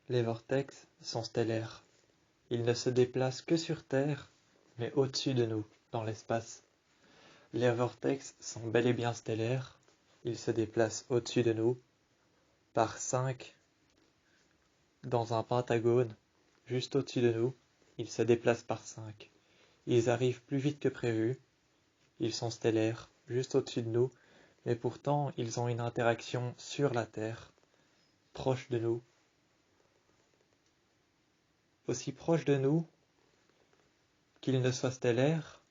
Les vortex sont stellaires. Ils ne se déplacent que sur Terre, mais au-dessus de nous, dans l'espace. Les vortex sont bel et bien stellaires. Ils se déplacent au-dessus de nous, par 5, dans un pentagone, juste au-dessus de nous. Ils se déplacent par 5. Ils arrivent plus vite que prévu. Ils sont stellaires, juste au-dessus de nous, mais pourtant ils ont une interaction sur la Terre, proche de nous. Aussi proche de nous qu'ils ne soient stellaires,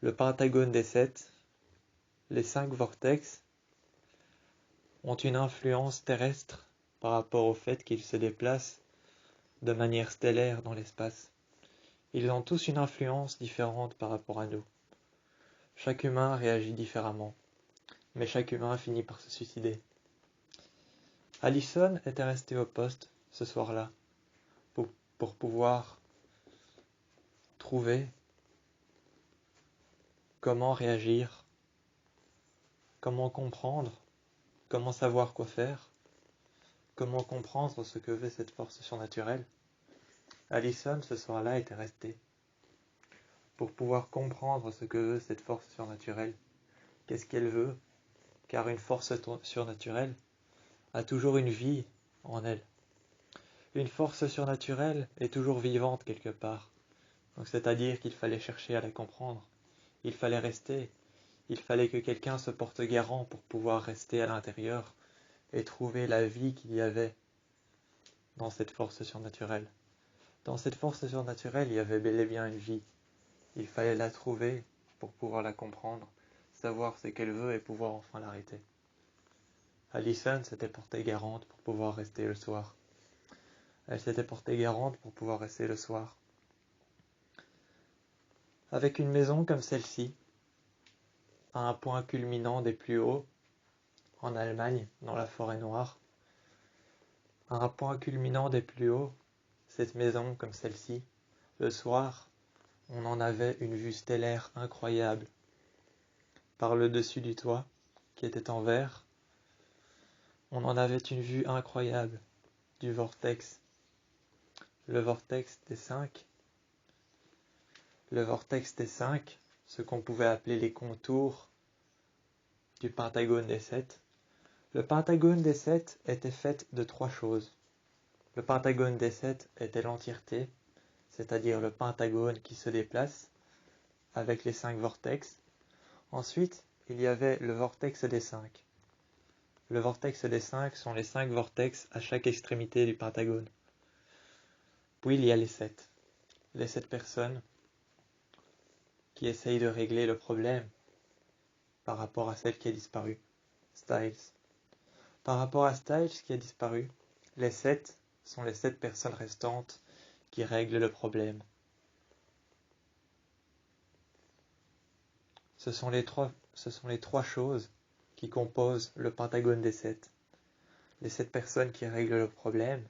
le pentagone des 7, les 5 vortex, ont une influence terrestre par rapport au fait qu'ils se déplacent de manière stellaire dans l'espace. Ils ont tous une influence différente par rapport à nous. Chaque humain réagit différemment, mais chaque humain finit par se suicider. Allison était resté au poste ce soir-là pour pouvoir trouver comment réagir, comment comprendre, comment savoir quoi faire, comment comprendre ce que veut cette force surnaturelle. Allison ce soir-là était resté pour pouvoir comprendre ce que veut cette force surnaturelle. Qu'est-ce qu'elle veut? Car une force surnaturelle a toujours une vie en elle. Une force surnaturelle est toujours vivante quelque part. Donc c'est-à-dire qu'il fallait chercher à la comprendre. Il fallait rester. Il fallait que quelqu'un se porte garant pour pouvoir rester à l'intérieur et trouver la vie qu'il y avait dans cette force surnaturelle. Dans cette force surnaturelle, il y avait bel et bien une vie. Il fallait la trouver pour pouvoir la comprendre, savoir ce qu'elle veut et pouvoir enfin l'arrêter. Allison s'était portée garante pour pouvoir rester le soir. Elle s'était portée garante pour pouvoir rester le soir. Avec une maison comme celle-ci, à un point culminant des plus hauts, en Allemagne, dans la forêt noire, à un point culminant des plus hauts, cette maison comme celle-ci, le soir, on en avait une vue stellaire incroyable. Par le dessus du toit, qui était en verre, on en avait une vue incroyable du vortex. Le vortex des 5. Le vortex des 5, ce qu'on pouvait appeler les contours du pentagone des 7. Le pentagone des 7 était fait de 3 choses. Le pentagone des 7 était l'entièreté, c'est-à-dire le pentagone qui se déplace avec les 5 vortex. Ensuite, il y avait le vortex des 5. Le vortex des 5 sont les 5 vortex à chaque extrémité du pentagone. Puis il y a les 7. Les 7 personnes qui essayent de régler le problème par rapport à celle qui a disparu, Styles. Par rapport à Styles qui a disparu, les 7 sont les 7 personnes restantes qui règlent le problème. Ce sont les trois choses qui composent le pentagone des 7. Les 7 personnes qui règlent le problème,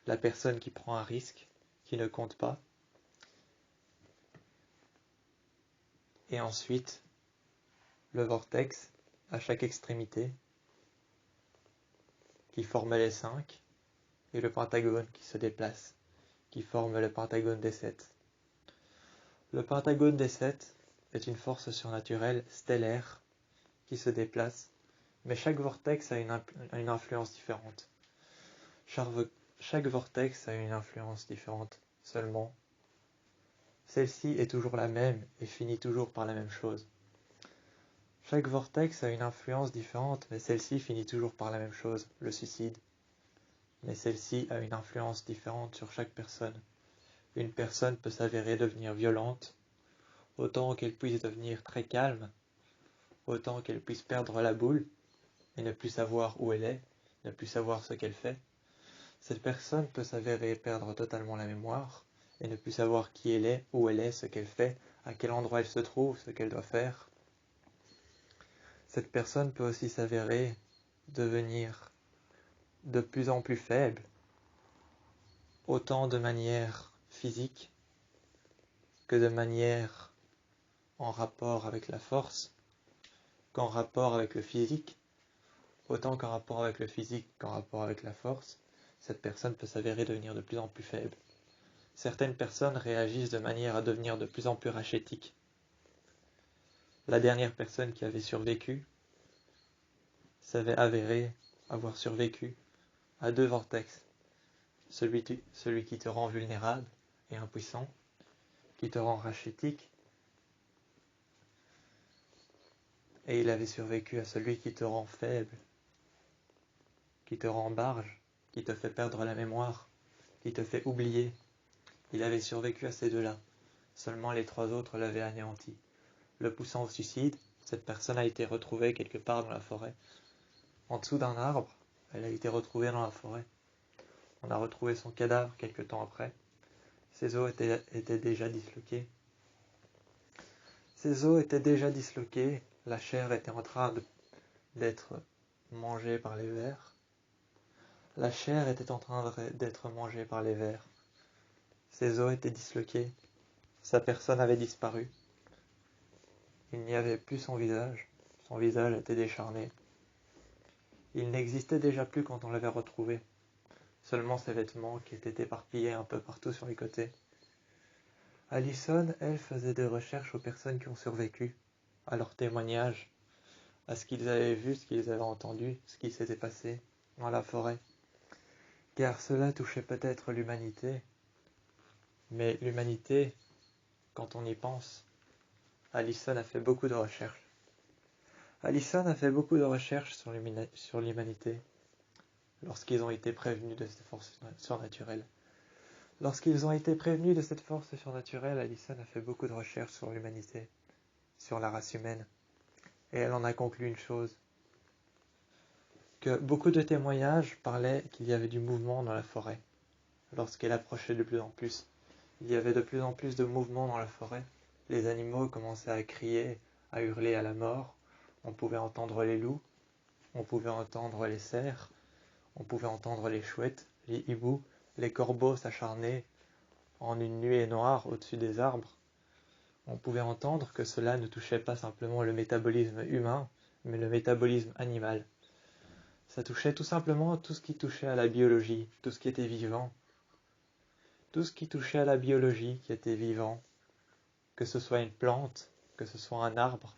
la personne qui prend un risque, qui ne compte pas, et ensuite le vortex à chaque extrémité qui forme les 5, et le pentagone qui se déplace, qui forme le pentagone des 7. Le pentagone des 7 est une force surnaturelle stellaire qui se déplace, mais chaque vortex a une influence différente. Chaque vortex a une influence différente seulement. Celle-ci est toujours la même et finit toujours par la même chose. Chaque vortex a une influence différente, mais celle-ci finit toujours par la même chose, le suicide. Mais celle-ci a une influence différente sur chaque personne. Une personne peut s'avérer devenir violente, autant qu'elle puisse devenir très calme, autant qu'elle puisse perdre la boule et ne plus savoir où elle est, ne plus savoir ce qu'elle fait. Cette personne peut s'avérer perdre totalement la mémoire et ne plus savoir qui elle est, où elle est, ce qu'elle fait, à quel endroit elle se trouve, ce qu'elle doit faire. Cette personne peut aussi s'avérer devenir de plus en plus faible, autant de manière physique que de manière en rapport avec la force, qu'en rapport avec le physique, autant qu'en rapport avec le physique qu'en rapport avec la force, cette personne peut s'avérer devenir de plus en plus faible. Certaines personnes réagissent de manière à devenir de plus en plus rachétiques. La dernière personne qui avait survécu s'avait avéré avoir survécu à 2 vortex. Celui qui te rend vulnérable et impuissant, qui te rend rachétique, et il avait survécu à celui qui te rend faible, qui te rend barge, qui te fait perdre la mémoire, qui te fait oublier. Il avait survécu à ces deux-là. Seulement les 3 autres l'avaient anéanti. Le poussant au suicide, cette personne a été retrouvée quelque part dans la forêt. En dessous d'un arbre, elle a été retrouvée dans la forêt. On a retrouvé son cadavre quelque temps après. Ses os étaient déjà disloqués. Ses os étaient déjà disloqués. La chair était en train d'être mangée par les vers. La chair était en train d'être mangée par les vers. Ses os étaient disloqués. Sa personne avait disparu. Il n'y avait plus son visage. Son visage était décharné. Il n'existait déjà plus quand on l'avait retrouvé. Seulement ses vêtements qui étaient éparpillés un peu partout sur les côtés. Allison, elle, faisait des recherches aux personnes qui ont survécu, à leurs témoignages, à ce qu'ils avaient vu, ce qu'ils avaient entendu, ce qui s'était passé dans la forêt. Car cela touchait peut-être l'humanité, mais l'humanité, quand on y pense, Allison a fait beaucoup de recherches. Allison a fait beaucoup de recherches sur l'humanité lorsqu'ils ont été prévenus de cette force surnaturelle. Lorsqu'ils ont été prévenus de cette force surnaturelle, Allison a fait beaucoup de recherches sur l'humanité, sur la race humaine. Et elle en a conclu une chose, que beaucoup de témoignages parlaient qu'il y avait du mouvement dans la forêt. Lorsqu'elle approchait de plus en plus, il y avait de plus en plus de mouvement dans la forêt. Les animaux commençaient à crier, à hurler à la mort. On pouvait entendre les loups, on pouvait entendre les cerfs, on pouvait entendre les chouettes, les hiboux, les corbeaux s'acharner en une nuée noire au-dessus des arbres. On pouvait entendre que cela ne touchait pas simplement le métabolisme humain, mais le métabolisme animal. Ça touchait tout simplement tout ce qui touchait à la biologie, tout ce qui était vivant. Tout ce qui touchait à la biologie qui était vivant, que ce soit une plante, que ce soit un arbre,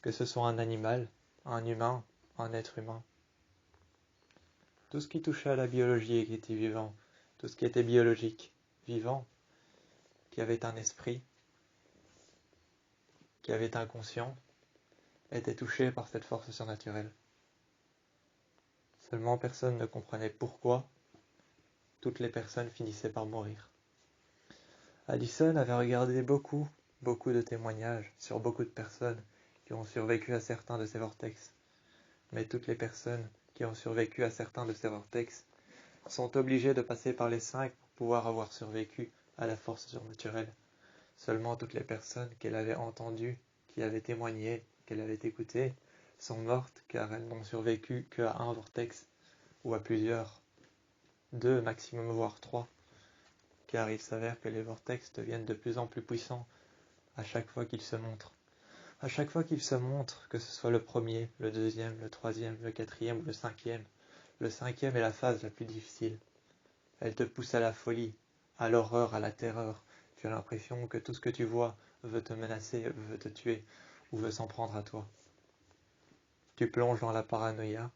que ce soit un animal, un humain, un être humain. Tout ce qui touchait à la biologie et qui était vivant, tout ce qui était biologique, vivant, qui avait un esprit, qui avait un conscient, était touché par cette force surnaturelle. Seulement personne ne comprenait pourquoi toutes les personnes finissaient par mourir. Allison avait regardé beaucoup de témoignages sur beaucoup de personnes qui ont survécu à certains de ces vortex. Mais toutes les personnes qui ont survécu à certains de ces vortex sont obligées de passer par les 5 pour pouvoir avoir survécu à la force surnaturelle. Seulement toutes les personnes qu'elle avait entendues, qui avaient témoigné, qu'elle avait écoutées, sont mortes car elles n'ont survécu qu'à un vortex ou à plusieurs, 2 maximum voire 3, car il s'avère que les vortex deviennent de plus en plus puissants à chaque fois qu'ils se montrent. À chaque fois qu'ils se montrent, que ce soit le premier, le deuxième, le troisième, le quatrième ou le cinquième est la phase la plus difficile. Elle te pousse à la folie, à l'horreur, à la terreur. Tu as l'impression que tout ce que tu vois veut te menacer, veut te tuer ou veut s'en prendre à toi. Tu plonges dans la paranoïa,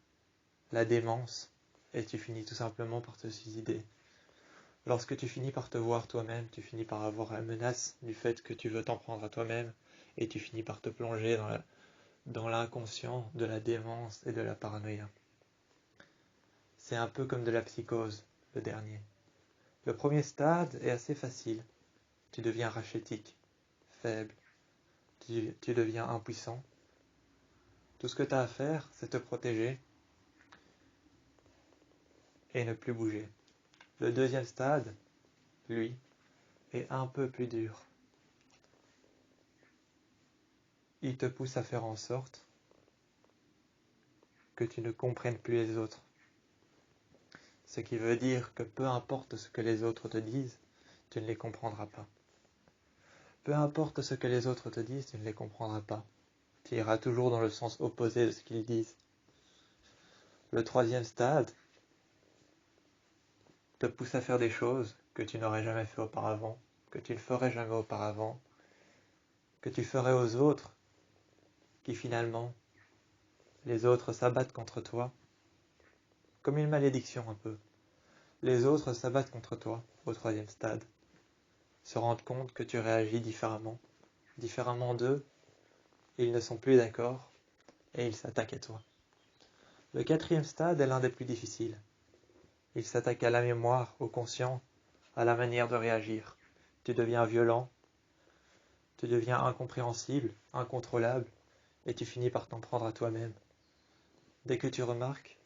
la démence, et tu finis tout simplement par te suicider. Lorsque tu finis par te voir toi-même, tu finis par avoir la menace du fait que tu veux t'en prendre à toi-même, et tu finis par te plonger dans l'inconscient de la démence et de la paranoïa. C'est un peu comme de la psychose, le dernier. Le premier stade est assez facile. Tu deviens rachétique, faible, tu deviens impuissant. Tout ce que tu as à faire, c'est te protéger et ne plus bouger. Le deuxième stade, lui, est un peu plus dur. Il te pousse à faire en sorte que tu ne comprennes plus les autres. Ce qui veut dire que peu importe ce que les autres te disent, tu ne les comprendras pas. Peu importe ce que les autres te disent, tu ne les comprendras pas. Tu iras toujours dans le sens opposé de ce qu'ils disent. Le troisième stade te pousse à faire des choses que tu n'aurais jamais fait auparavant, que tu ne ferais jamais auparavant, que tu ferais aux autres, qui finalement, les autres s'abattent contre toi, comme une malédiction un peu. Les autres s'abattent contre toi au troisième stade, se rendent compte que tu réagis différemment d'eux, ils ne sont plus d'accord et ils s'attaquent à toi. Le quatrième stade est l'un des plus difficiles. Il s'attaque à la mémoire, au conscient, à la manière de réagir. Tu deviens violent, tu deviens incompréhensible, incontrôlable, et tu finis par t'en prendre à toi-même. Dès que tu remarques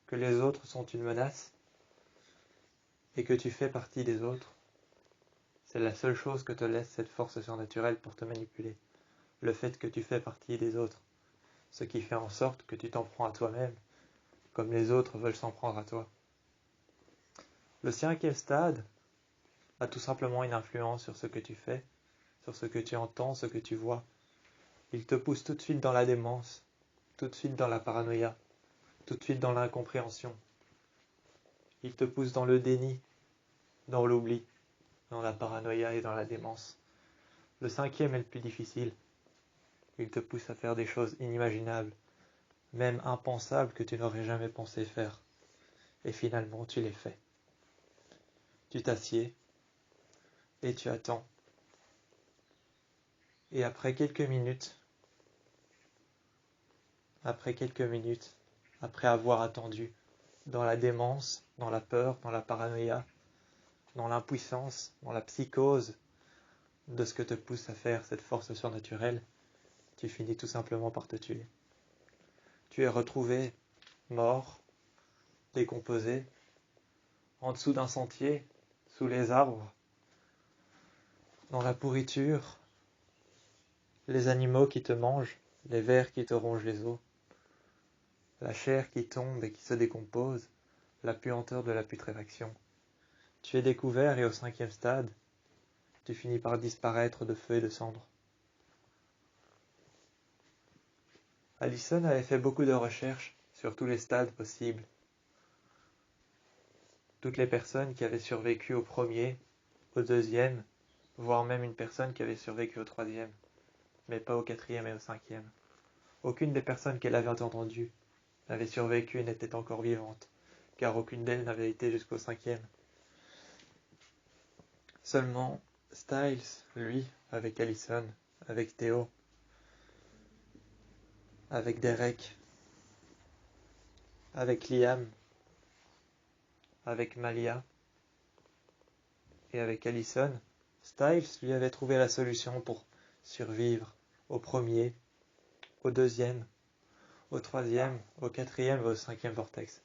que les autres sont une menace et que tu fais partie des autres, c'est la seule chose que te laisse cette force surnaturelle pour te manipuler. Le fait que tu fais partie des autres, ce qui fait en sorte que tu t'en prends à toi-même, comme les autres veulent s'en prendre à toi. Le cinquième stade a tout simplement une influence sur ce que tu fais, sur ce que tu entends, ce que tu vois. Il te pousse tout de suite dans la démence, tout de suite dans la paranoïa, tout de suite dans l'incompréhension. Il te pousse dans le déni, dans l'oubli, dans la paranoïa et dans la démence. Le cinquième est le plus difficile. Il te pousse à faire des choses inimaginables, même impensables que tu n'aurais jamais pensé faire. Et finalement, tu les fais. Tu t'assieds et tu attends. Et après quelques minutes, après avoir attendu, dans la démence, dans la peur, dans la paranoïa, dans l'impuissance, dans la psychose de ce que te pousse à faire cette force surnaturelle, tu finis tout simplement par te tuer. Tu es retrouvé, mort, décomposé, en dessous d'un sentier, sous les arbres, dans la pourriture, les animaux qui te mangent, les vers qui te rongent les os, la chair qui tombe et qui se décompose, la puanteur de la putréfaction. Tu es découvert et au cinquième stade, tu finis par disparaître de feu et de cendres. Allison avait fait beaucoup de recherches sur tous les stades possibles. Toutes les personnes qui avaient survécu au premier, au deuxième, voire même une personne qui avait survécu au troisième, mais pas au quatrième et au cinquième. Aucune des personnes qu'elle avait entendues n'avait survécu et n'était encore vivante, car aucune d'elles n'avait été jusqu'au cinquième. Seulement Styles, lui, avec Allison, avec Theo, avec Derek, avec Liam, avec Malia et avec Allison, Styles lui avait trouvé la solution pour survivre au premier, au deuxième, au troisième, au quatrième et au cinquième vortex.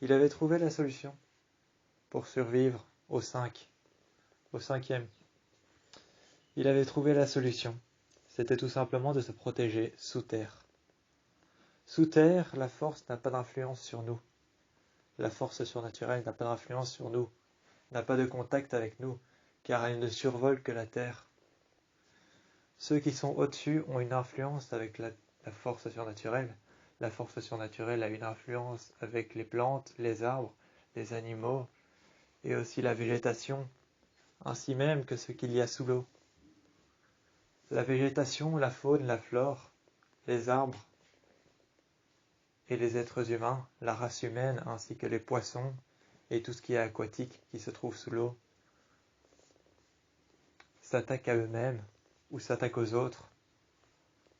Il avait trouvé la solution pour survivre au cinquième. Il avait trouvé la solution. C'était tout simplement de se protéger sous terre. Sous terre, la force n'a pas d'influence sur nous. La force surnaturelle n'a pas d'influence sur nous, n'a pas de contact avec nous, car elle ne survole que la terre. Ceux qui sont au-dessus ont une influence avec la force surnaturelle. La force surnaturelle a une influence avec les plantes, les arbres, les animaux, et aussi la végétation, ainsi même que ce qu'il y a sous l'eau. La végétation, la faune, la flore, les arbres et les êtres humains, la race humaine ainsi que les poissons et tout ce qui est aquatique qui se trouve sous l'eau, s'attaquent à eux-mêmes ou s'attaquent aux autres,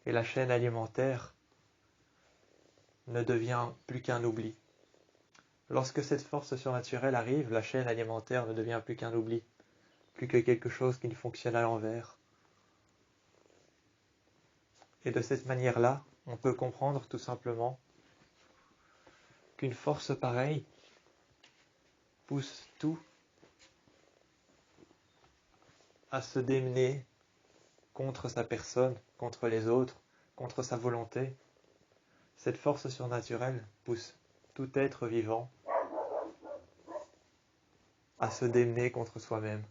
et la chaîne alimentaire ne devient plus qu'un oubli. Lorsque cette force surnaturelle arrive, la chaîne alimentaire ne devient plus qu'un oubli, plus que quelque chose qui ne fonctionne à l'envers. Et de cette manière-là, on peut comprendre tout simplement qu'une force pareille pousse tout à se démener contre sa personne, contre les autres, contre sa volonté. Cette force surnaturelle pousse tout être vivant à se démener contre soi-même,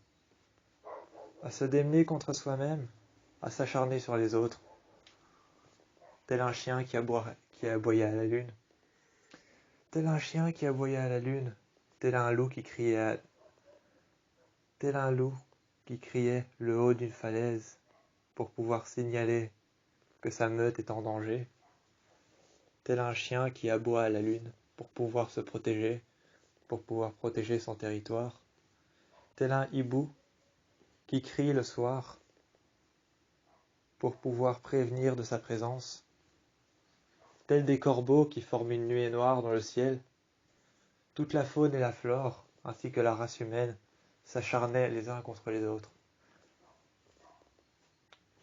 à se démener contre soi-même, à s'acharner sur les autres, tel un chien qui aboyait à la lune. Tel un chien qui aboyait à la lune, tel un loup qui criait le haut d'une falaise pour pouvoir signaler que sa meute est en danger, tel un chien qui aboie à la lune pour pouvoir se protéger, pour pouvoir protéger son territoire, tel un hibou qui crie le soir pour pouvoir prévenir de sa présence, tels des corbeaux qui forment une nuée noire dans le ciel, toute la faune et la flore, ainsi que la race humaine, s'acharnaient les uns contre les autres.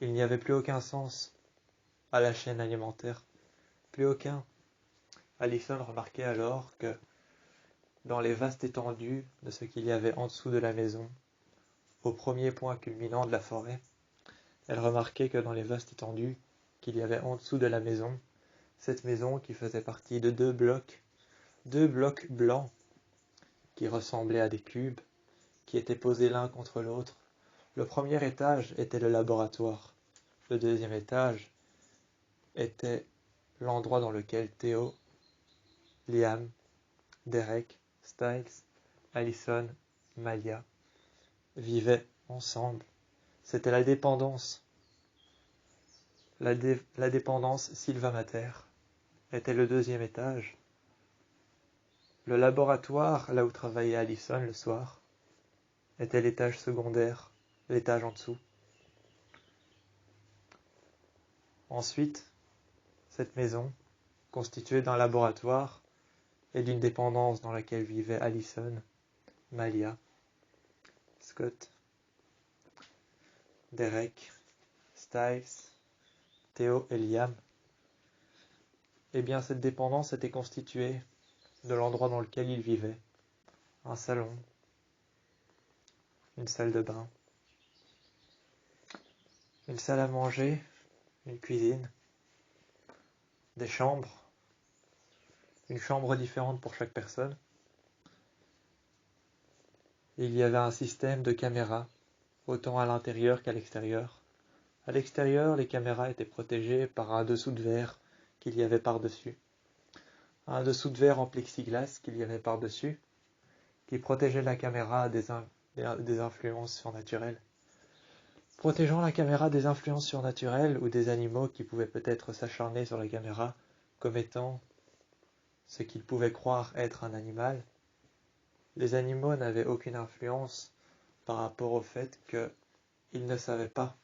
Il n'y avait plus aucun sens à la chaîne alimentaire, plus aucun. Allison remarquait alors que, dans les vastes étendues de ce qu'il y avait en dessous de la maison, au premier point culminant de la forêt, elle remarquait que dans les vastes étendues qu'il y avait en dessous de la maison, cette maison qui faisait partie de deux blocs blancs qui ressemblaient à des cubes, qui étaient posés l'un contre l'autre. Le premier étage était le laboratoire. Le deuxième étage était l'endroit dans lequel Theo, Liam, Derek, Styles, Allison, Malia vivaient ensemble. C'était la dépendance. La dépendance Sylva-Mater était le deuxième étage. Le laboratoire, là où travaillait Allison le soir, était l'étage secondaire, l'étage en dessous. Ensuite, cette maison, constituée d'un laboratoire et d'une dépendance dans laquelle vivaient Allison, Malia, Scott, Derek, Styles, Theo et Liam, eh bien cette dépendance était constituée de l'endroit dans lequel ils vivaient. Un salon, une salle de bain, une salle à manger, une cuisine, des chambres, une chambre différente pour chaque personne. Il y avait un système de caméras, autant à l'intérieur qu'à l'extérieur. À l'extérieur, les caméras étaient protégées par un dessous de verre qu'il y avait par-dessus. Un dessous de verre en plexiglas qu'il y avait par-dessus, qui protégeait la caméra des influences surnaturelles. Protégeant la caméra des influences surnaturelles ou des animaux qui pouvaient peut-être s'acharner sur la caméra comme étant ce qu'ils pouvaient croire être un animal, les animaux n'avaient aucune influence par rapport au fait qu'ils ne savaient pas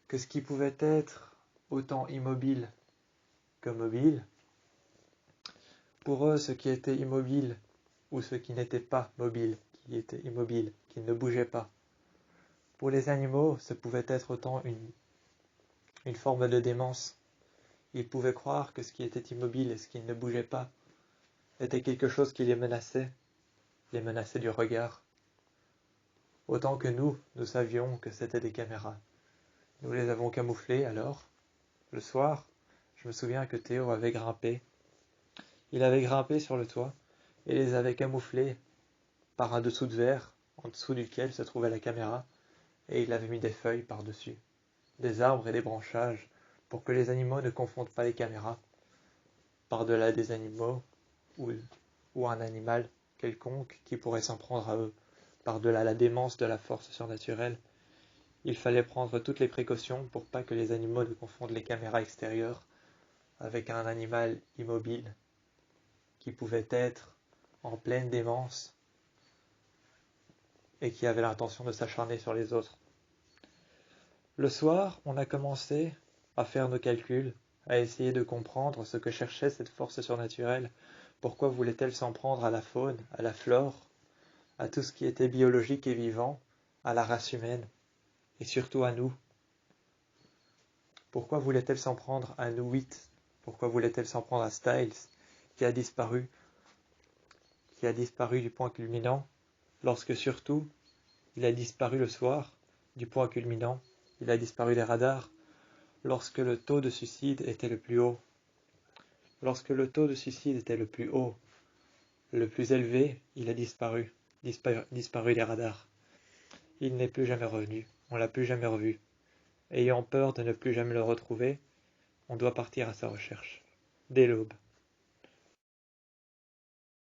que ce qui pouvait être autant immobile que mobile, pour eux ce qui était immobile ou ce qui n'était pas mobile, qui était immobile, qui ne bougeait pas, pour les animaux ce pouvait être autant une forme de démence. Ils pouvaient croire que ce qui était immobile et ce qui ne bougeait pas était quelque chose qui les menaçait du regard. Autant que nous savions que c'était des caméras. Nous les avons camouflées alors. Le soir, je me souviens que Théo avait grimpé. Il avait grimpé sur le toit et les avait camouflés par un dessous de verre, en dessous duquel se trouvait la caméra, et il avait mis des feuilles par-dessus, des arbres et des branchages, pour que les animaux ne confondent pas les caméras. Par-delà des animaux, ou un animal quelconque qui pourrait s'en prendre à eux, par-delà la démence de la force surnaturelle, il fallait prendre toutes les précautions pour pas que les animaux ne confondent les caméras extérieures avec un animal immobile qui pouvait être en pleine démence et qui avait l'intention de s'acharner sur les autres. Le soir, on a commencé à faire nos calculs, à essayer de comprendre ce que cherchait cette force surnaturelle, pourquoi voulait-elle s'en prendre à la faune, à la flore, à tout ce qui était biologique et vivant, à la race humaine, et surtout à nous. Pourquoi voulait-elle s'en prendre à nous 8? Pourquoi voulait-elle s'en prendre à Styles, qui a disparu du point culminant, lorsque surtout, il a disparu le soir du point culminant, il a disparu des radars, lorsque le taux de suicide était le plus haut. Lorsque le taux de suicide était le plus haut, le plus élevé, il a disparu des radars. Il n'est plus jamais revenu, on l'a plus jamais revu. Ayant peur de ne plus jamais le retrouver, on doit partir à sa recherche, dès l'aube.